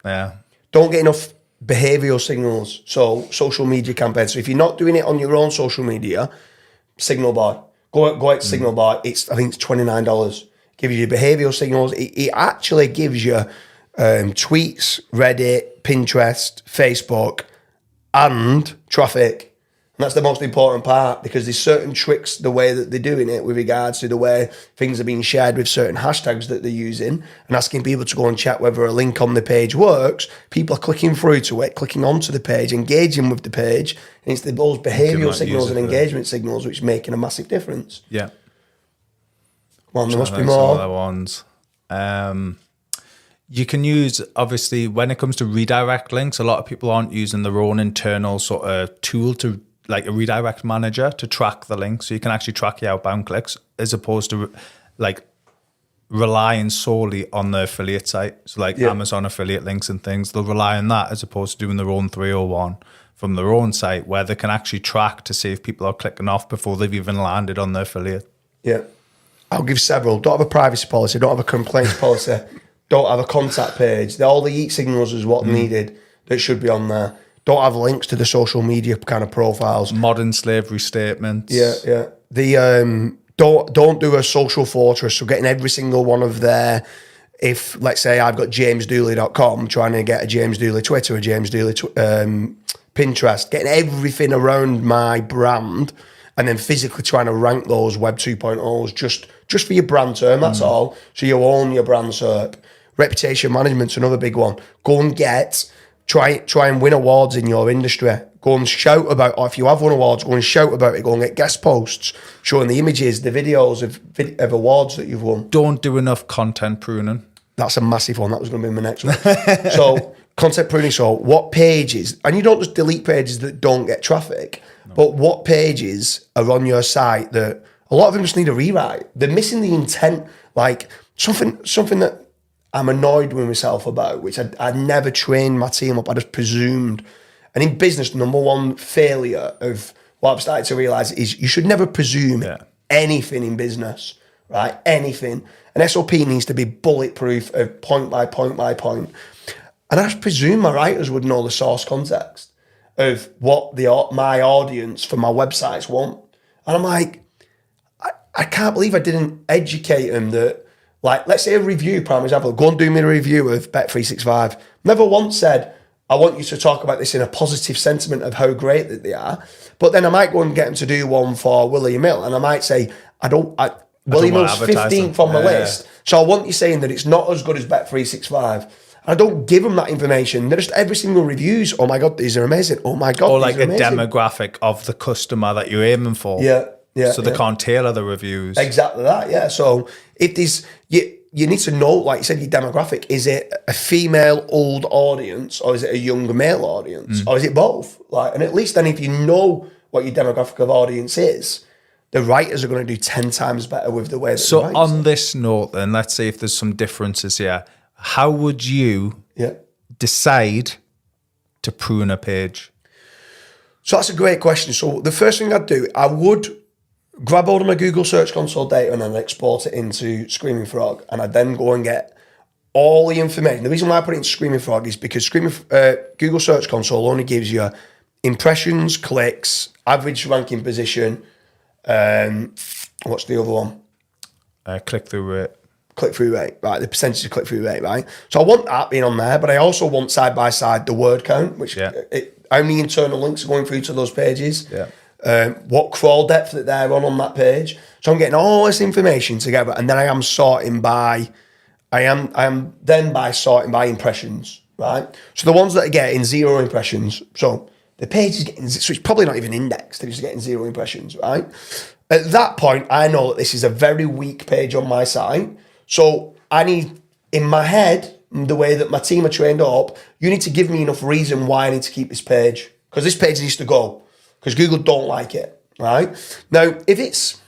Yeah. Don't get enough behavioral signals. So social media campaigns. So if you're not doing it on your own social media, Signal Board. Go out to Signal Board. I think it's $29. Gives you behavioral signals. It actually gives you tweets, Reddit, Pinterest, Facebook, and traffic. And that's the most important part, because there's certain tricks the way that they're doing it with regards to the way things are being shared with certain hashtags that they're using and asking people to go and check whether a link on the page works. People are clicking through to it, clicking onto the page, engaging with the page. And it's those behavioural signals and engagement signals which are making a massive difference. Yeah. Well, there must be more. Some other ones. You can use, obviously, when it comes to redirect links, a lot of people aren't using their own internal sort of tool to, like a redirect manager, to track the links. So you can actually track your outbound clicks as opposed to like relying solely on the affiliate site. So like Amazon affiliate links and things, they'll rely on that as opposed to doing their own 301 from their own site, where they can actually track to see if people are clicking off before they've even landed on the affiliate. Yeah. I'll give several. Don't have a privacy policy, don't have a complaints policy, don't have a contact page. All the heat signals is what needed that should be on there. Don't have links to the social media kind of profiles. Modern slavery statements. Yeah. The don't do a social fortress. So getting every single one of their, if let's say I've got jamesdooley.com, trying to get a James Dooley Twitter, a James Dooley Pinterest, getting everything around my brand, and then physically trying to rank those Web 2.0s just for your brand term. That's all. So you own your brand SERP. Reputation management's another big one. Go and try and win awards in your industry. Go and shout about, or if you have won awards, go and shout about it. Go and get guest posts showing the images, the videos of awards that you've won. Don't do enough content pruning. That's a massive one. That was going to be my next one. So content pruning. So what pages, and you don't just delete pages that don't get traffic, but what pages are on your site that a lot of them just need a rewrite. They're missing the intent, like something that I'm annoyed with myself about, which I'd never trained my team up. I just presumed. And in business, the number one failure of what I've started to realise is you should never presume anything in business, right? Anything. An SOP needs to be bulletproof of point by point by point. And I just presume my writers would know the source context of what my audience for my websites want. And I'm like, I can't believe I didn't educate them that, like, let's say a review, prime example, go and do me a review of Bet365. Never once said, I want you to talk about this in a positive sentiment of how great that they are. But then I might go and get them to do one for William Hill, and I might say, William Hill's 15th on the list. So I want you saying that it's not as good as Bet365. I don't give them that information. They're just every single reviews. Oh my God, these are amazing. Oh my God, or like these are amazing. Demographic of the customer that you're aiming for. So they can't tailor the reviews. Exactly that, yeah. So if there's, you need to know, like you said, your demographic. Is it a female old audience, or is it a young male audience, or is it both? Like, and at least then if you know what your demographic of audience is, the writers are going to do 10 times better with the way that So they write. on this note then, let's say if there's some differences here, how would you decide to prune a page? So that's a great question. So the first thing I'd do, I would grab hold of my Google Search Console data and then export it into Screaming Frog, and I'd then go and get all the information. The reason why I put it in Screaming Frog is because Google Search Console only gives you impressions, clicks, average ranking position, what's the other one? Click-through rate. Click-through rate, right, the percentage of click-through rate, right? So I want that being on there, but I also want side-by-side the word count, which how many internal links are going through to those pages. What crawl depth that they're on that page. So I'm getting all this information together, and then I am sorting by sorting by impressions, right? So the ones that are getting 0 impressions, so the page is getting, so it's probably not even indexed, it's just getting 0 impressions, right? At that point, I know that this is a very weak page on my site. So I need, in my head, the way that my team are trained up, you need to give me enough reason why I need to keep this page. Because this page needs to go. Because Google don't like it, right? Now, if it's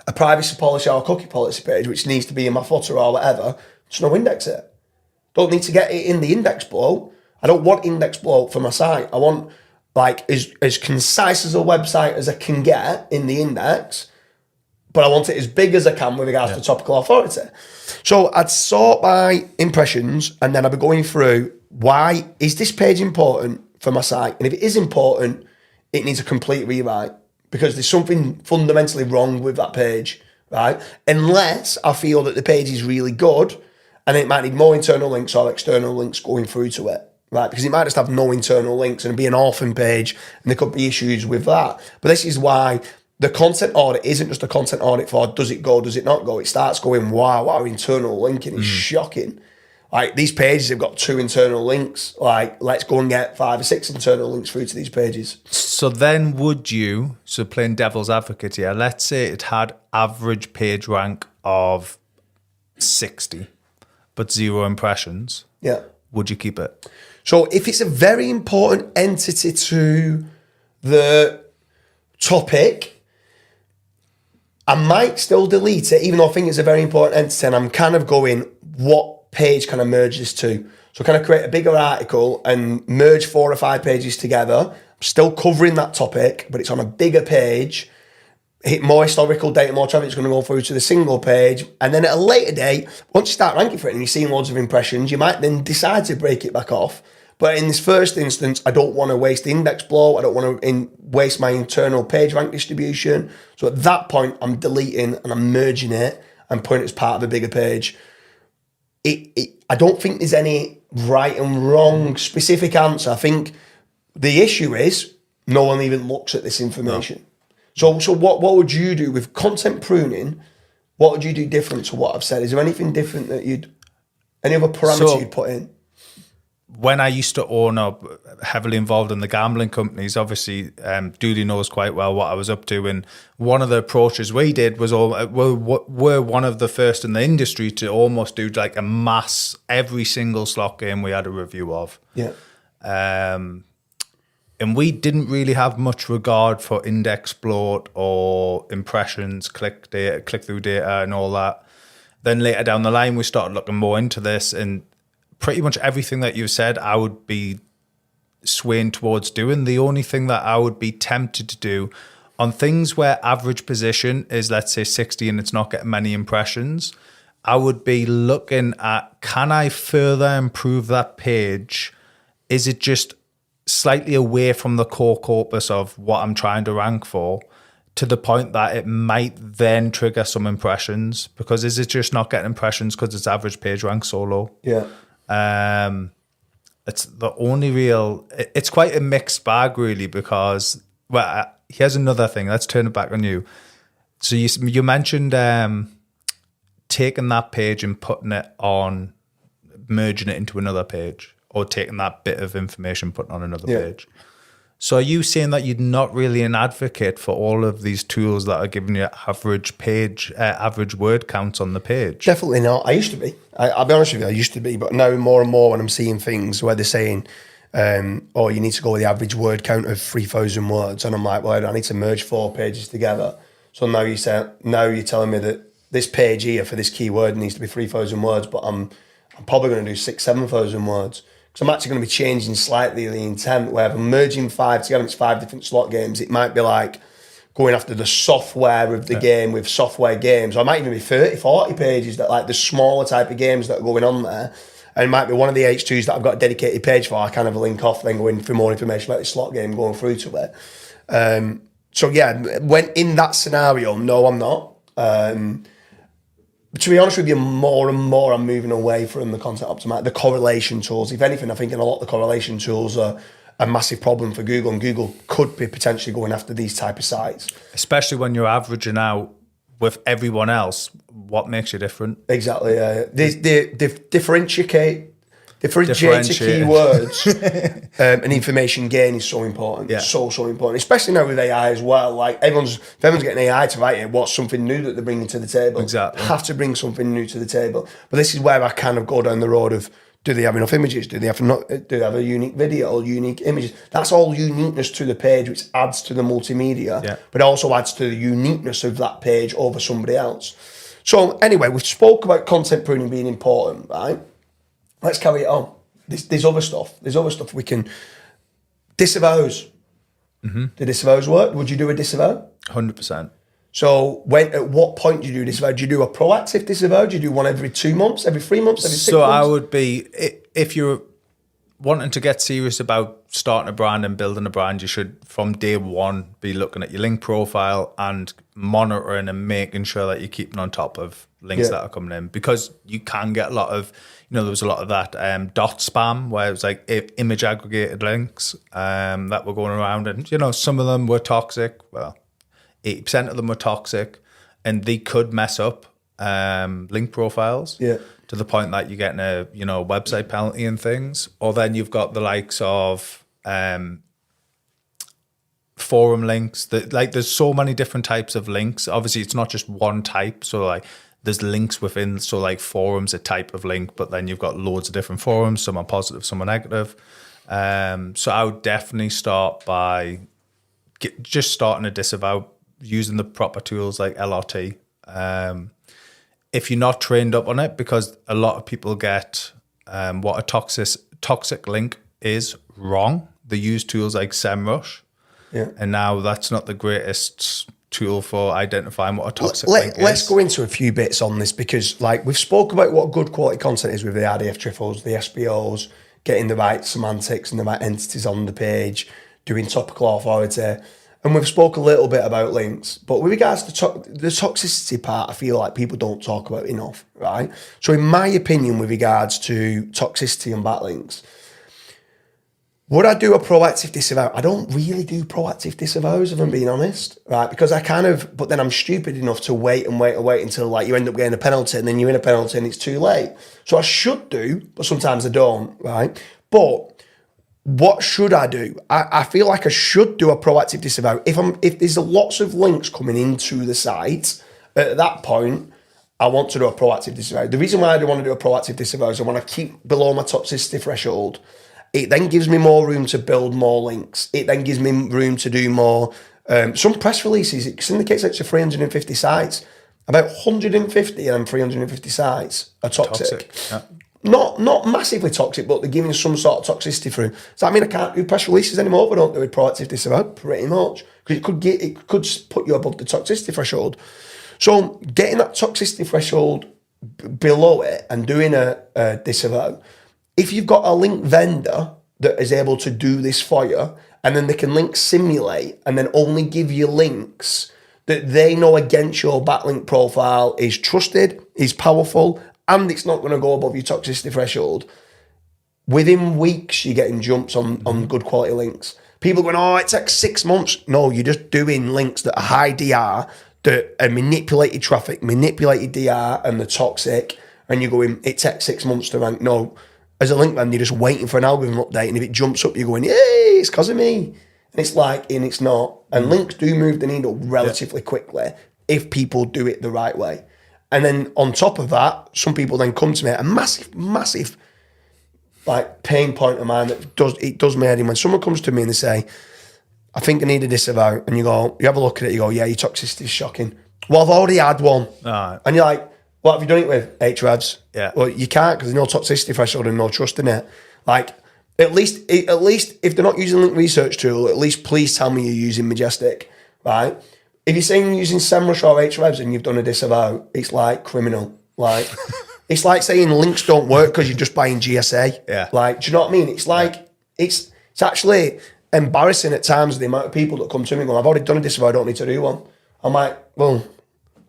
a privacy policy or a cookie policy page, which needs to be in my footer or whatever, just no index it. Don't need to get it in the index blow. I don't want index blow for my site. I want like as concise as a website as I can get in the index, but I want it as big as I can with regards to topical authority. So I'd sort by impressions, and then I'd be going through, why is this page important for my site? And if it is important, it needs a complete rewrite, because there's something fundamentally wrong with that page, right? Unless I feel that the page is really good and it might need more internal links or external links going through to it, right? Because it might just have no internal links and be an orphan page, and there could be issues with that. But this is why the content audit isn't just a content audit for does it go, does it not go? It starts going, wow, our internal linking is shocking. Like, these pages have got 2 internal links. Like, let's go and get 5 or 6 internal links through to these pages. So then would you, so playing devil's advocate here, let's say it had average page rank of 60, but 0 impressions. Yeah. Would you keep it? So if it's a very important entity to the topic, I might still delete it, even though I think it's a very important entity, and I'm kind of going, what page can I merge this to? So can I create a bigger article and merge 4 or 5 pages together? I'm still covering that topic, but it's on a bigger page. Hit more historical data, more traffic is going to go through to the single page. And then at a later date, once you start ranking for it and you're seeing loads of impressions, you might then decide to break it back off. But in this first instance, I don't want to waste the index blow. I don't want to waste my internal page rank distribution. So at that point, I'm deleting and I'm merging it and putting it as part of a bigger page. I don't think there's any right and wrong specific answer. I think the issue is no one even looks at this information. No. So what would you do with content pruning? What would you do different to what I've said? Is there anything different that any other parameter you'd put in? When I used to own up, heavily involved in the gambling companies, obviously Dooley knows quite well what I was up to, and one of the approaches we did was we're one of the first in the industry to almost do like a mass, every single slot game we had a review of. Yeah. And we didn't really have much regard for index bloat or impressions, click-through data and all that. Then later down the line, we started looking more into this, and pretty much everything that you said, I would be swaying towards doing. The only thing that I would be tempted to do on things where average position is, let's say, 60 and it's not getting many impressions, I would be looking at, can I further improve that page? Is it just slightly away from the core corpus of what I'm trying to rank for, to the point that it might then trigger some impressions? Because is it just not getting impressions because its average page rank so low? Yeah. It's the only real, it's quite a mixed bag really, because, well, here's another thing, let's turn it back on you. So you mentioned taking that page and putting it on, merging it into another page, or taking that bit of information, putting on another page. So are you saying that you're not really an advocate for all of these tools that are giving you average page, average word counts on the page? Definitely not. I used to be. I'll be honest with you, I used to be. But now more and more when I'm seeing things where they're saying, oh, you need to go with the average word count of 3,000 words. And I'm like, well, I need to merge 4 pages together. So now you're telling me that this page here for this keyword needs to be 3,000 words, but I'm probably going to do 6,000-7,000 words. So I'm actually going to be changing slightly the intent, where if I'm merging 5 together, it's 5 different slot games. It might be like going after the software of the game with software games. Or it might even be 30, 40 pages, that like the smaller type of games that are going on there. And it might be one of the H2s that I've got a dedicated page for. I kind of link off, then going for more information about the slot game, going through to it. So yeah, when in that scenario, no, I'm not. To be honest with you, more and more I'm moving away from the content optimizer, the correlation tools. If anything, I think a lot of the correlation tools are a massive problem for Google, and Google could be potentially going after these type of sites. Especially when you're averaging out with everyone else, what makes you different? Exactly. They differentiate differentiate keywords and information gain is so important. Yeah. So important, especially now with AI as well. Like if everyone's getting AI to write it, what's something new that they're bringing to the table? Exactly. Have to bring something new to the table. But this is where I kind of go down the road of, do they have enough images? Do they have a unique video or unique images? That's all uniqueness to the page, which adds to the multimedia, but also adds to the uniqueness of that page over somebody else. So anyway, we've spoke about content pruning being important, right? Let's carry it on. There's other stuff. There's other stuff we can... Disavows. Do disavows work? Would you do a disavow? 100%. So at what point do you do disavow? Do you do a proactive disavow? Do you do one every 2 months, every 3 months, every 6 months? So I would be, if you're wanting to get serious about starting a brand and building a brand, you should from day one be looking at your link profile and monitoring and making sure that you're keeping on top of links that are coming in, because you can get a lot of, there was a lot of that dot spam where it was like image aggregated links that were going around, and some of them were toxic. Well, 80% of them were toxic, and they could mess up link profiles to the point that you're getting a website penalty and things. Or then you've got the likes of forum links. That there's so many different types of links. Obviously, it's not just one type. So there's links within. So forums, a type of link, but then you've got loads of different forums. Some are positive, some are negative. So I would definitely start by just starting a disavow, using the proper tools like LRT. If you're not trained up on it, because a lot of people get what a toxic link is wrong. They use tools like SEMrush, and now that's not the greatest tool for identifying what a toxic link is. Let's go into a few bits on this, because we've spoke about what good quality content is with the RDF triples, the SPOs, getting the right semantics and the right entities on the page, doing topical authority. And we've spoke a little bit about links, but with regards to the toxicity part, I feel like people don't talk about enough, right? So in my opinion, with regards to toxicity and backlinks, would I do a proactive disavow? I don't really do proactive disavows, if I'm being honest, right? Because but then I'm stupid enough to wait until you end up getting a penalty, and then you're in a penalty and it's too late. So I should do, but sometimes I don't, right? But what should I do? I feel like I should do a proactive disavow. If there's lots of links coming into the site, at that point, I want to do a proactive disavow. The reason why I do want to do a proactive disavow is I want to keep below my toxicity threshold. It then gives me more room to build more links. It then gives me room to do more. Some press releases, it syndicates out to 350 sites. About 150 and 350 sites are toxic. Yeah. Not massively toxic, but they're giving some sort of toxicity through. Does that mean I can't do press releases anymore if I don't do a proactive disavow? Pretty much. Because it could put you above the toxicity threshold. So getting that toxicity threshold below it and doing a disavow, if you've got a link vendor that is able to do this for you, and then they can link simulate and then only give you links that they know against your backlink profile is trusted, is powerful, and it's not going to go above your toxicity threshold, within weeks you're getting jumps on good quality links. People going, oh, it takes 6 months. No, you're just doing links that are high DR, that are manipulated traffic, manipulated DR, and the toxic, and you're going, it takes 6 months to rank. No, as a link man, you're just waiting for an algorithm update, and if it jumps up, you're going, yay, it's because of me. And it's not. And links do move the needle relatively quickly if people do it the right way. And then on top of that, some people then come to me, a massive pain point of mine that does my head in, when someone comes to me and they say, I think I need a disavow, and you have a look at it, you go, yeah, your toxicity is shocking. Well, I've already had one. Right. And you're like, what have you done it with? Hrefs. Yeah. Well, you can't, because there's no toxicity threshold and no trust in it. At least if they're not using link research tool, at least please tell me you're using Majestic, right? If you're saying you're using SEMrush or Hrefs and you've done a disavow, it's criminal. It's like saying links don't work because you're just buying GSA. Yeah. Do you know what I mean? It's it's actually embarrassing at times, the amount of people that come to me and go, I've already done a disavow, I don't need to do one. I'm like, well,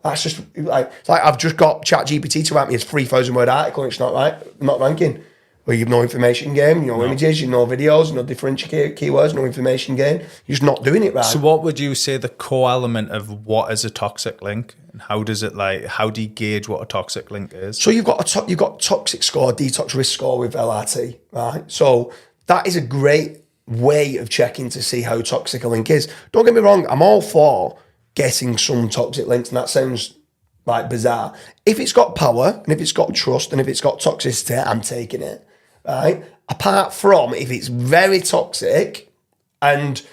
that's just it's like I've just got ChatGPT to write me a 3,000 word article and it's not right, I'm not ranking. where you've no information gain, no images, you no videos, no differential keywords, no information gain. You're just not doing it right. So what would you say the core element of what is a toxic link, and how does it how do you gauge what a toxic link is? So you've got toxic score, detox risk score with LRT, right? So that is a great way of checking to see how toxic a link is. Don't get me wrong, I'm all for getting some toxic links, and that sounds like bizarre. If it's got power, and if it's got trust, and if it's got toxicity, I'm taking it, right? Apart from if it's very toxic and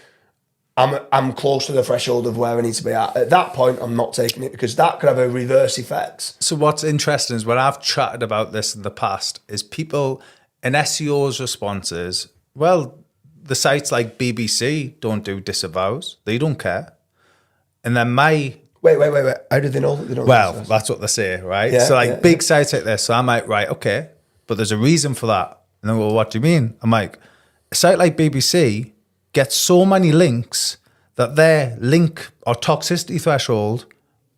I'm close to the threshold of where I need to be at that point, I'm not taking it, because that could have a reverse effect. So what's interesting is when I've chatted about this in the past is people in SEO's responses, well, the sites like BBC don't do disavows. They don't care. And then Wait. How do they know that they don't? Well, that's what they say, right? Yeah, so big sites like this. So I'm like, right, okay, but there's a reason for that. And then, well, what do you mean? I'm like, a site like BBC gets so many links that their link or toxicity threshold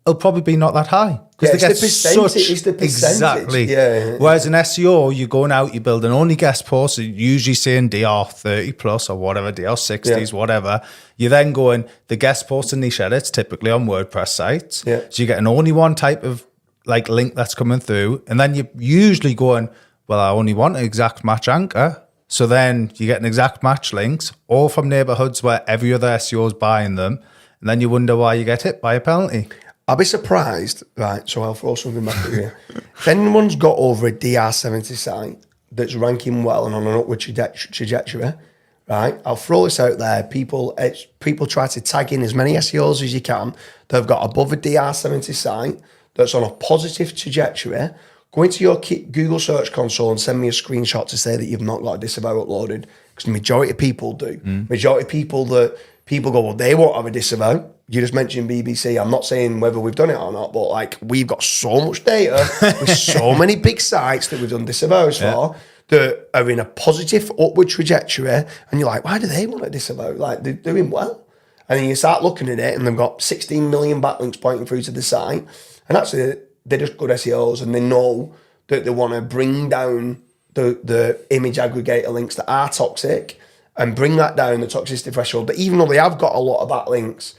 will probably be not that high. It's the percentage. Exactly. Yeah. Whereas in SEO, you're going out, you're building only guest posts, usually saying DR30 plus or whatever, DR60s, whatever. You're then going, the guest posts and niche edits, typically on WordPress sites. Yeah. So you're getting only one type of link that's coming through. And then you're usually going, well, I only want an exact match anchor. So then you get an exact match links, all from neighborhoods where every other SEO is buying them. And then you wonder why you get hit by a penalty. I'll be surprised, right? So I'll throw something back at you. If anyone's got over a DR70 site that's ranking well and on an upward trajectory, right? I'll throw this out there. People try to tag in as many SEOs as you can that have got above a DR70 site that's on a positive trajectory. Go into your Google search console and send me a screenshot to say that you've not got a disavow uploaded, because the majority of people do. Majority of people go, well, they won't have a disavow. You just mentioned BBC. I'm not saying whether we've done it or not, but we've got so much data with so many big sites that we've done disavows for that are in a positive upward trajectory, and you're like, why do they want a disavow? They're doing well. And then you start looking at it and they've got 16 million backlinks pointing through to the site, and actually they're just good SEOs, and they know that they want to bring down the image aggregator links that are toxic and bring that down the toxicity threshold. But even though they have got a lot of backlinks,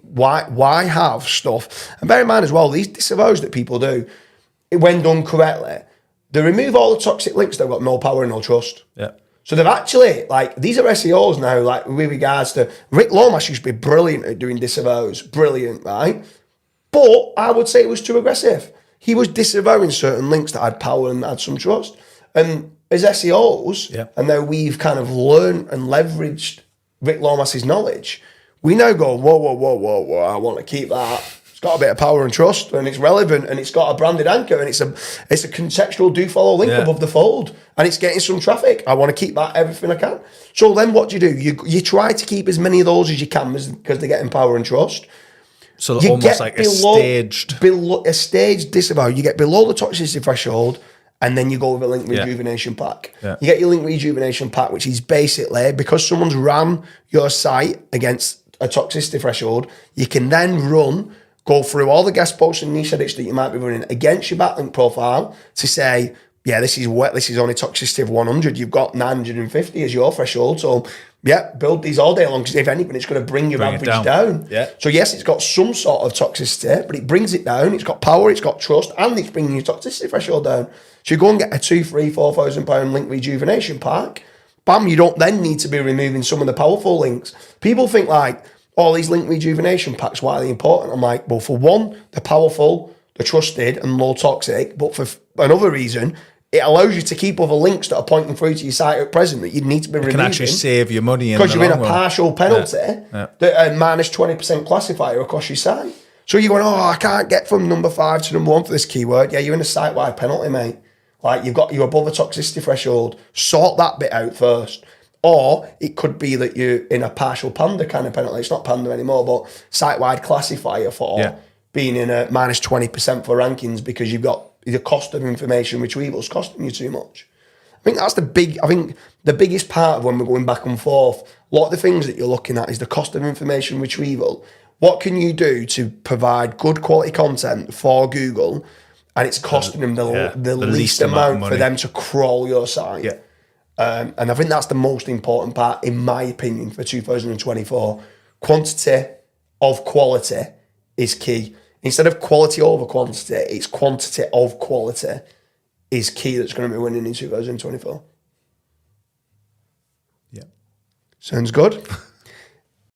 why have stuff? And bear in mind as well, these disavows that people do, when done correctly, they remove all the toxic links that have got no power and no trust. Yeah. So they've actually, these are SEOs now, with regards to, Rick Lomas used to be brilliant at doing disavows, brilliant, right? But I would say it was too aggressive. He was disavowing certain links that had power and had some trust. And as SEOs, and now we've kind of learned and leveraged Rick Lomas's knowledge, we now go, whoa, I want to keep that. It's got a bit of power and trust, and it's relevant, and it's got a branded anchor, and it's a contextual do follow link above the fold, and it's getting some traffic. I want to keep that everything I can. So then what do? You try to keep as many of those as you can, because they're getting power and trust. So you almost like a staged disavow. You get below the toxicity threshold, and then you go with a link rejuvenation pack. Yeah. You get your link rejuvenation pack, which is basically, because someone's ran your site against a toxicity threshold, you can then go through all the guest posts and niche edits that you might be running against your backlink profile to say, yeah, this is only toxicity of 100. You've got 950 as your threshold. So build these all day long, because if anything, it's going to bring your average down. Yeah. So yes, it's got some sort of toxicity, but it brings it down. It's got power, it's got trust, and it's bringing your toxicity threshold down. So you go and get a £2,000-4,000 link rejuvenation pack. Bam, you don't then need to be removing some of the powerful links. People think these link rejuvenation packs, why are they important? I'm like, well, for one, they're powerful, they're trusted and low toxic, but for another reason, it allows you to keep other links that are pointing through to your site at present that you'd need to be removing. It can actually save you money because you're in a partial penalty that minus 20% classifier across your site. So you're going, I can't get from number 5 to number 1 for this keyword. Yeah, you're in a site-wide penalty, mate. You're above a toxicity threshold. Sort that bit out first. Or it could be that you're in a partial panda kind of penalty. It's not panda anymore, but site-wide classifier for being in a minus 20% for rankings, because you've got the cost of information retrieval is costing you too much. I think that's the biggest part of when we're going back and forth. A lot of the things that you're looking at is the cost of information retrieval. What can you do to provide good quality content for Google and it's costing them the the least least amount of amount for money. them to crawl your site. Yeah. And I think that's the most important part, in my opinion, for 2024. Quantity of quality is key. Instead of quality over quantity, it's quantity of quality is key that's going to be winning in 2024. Yeah. Sounds good.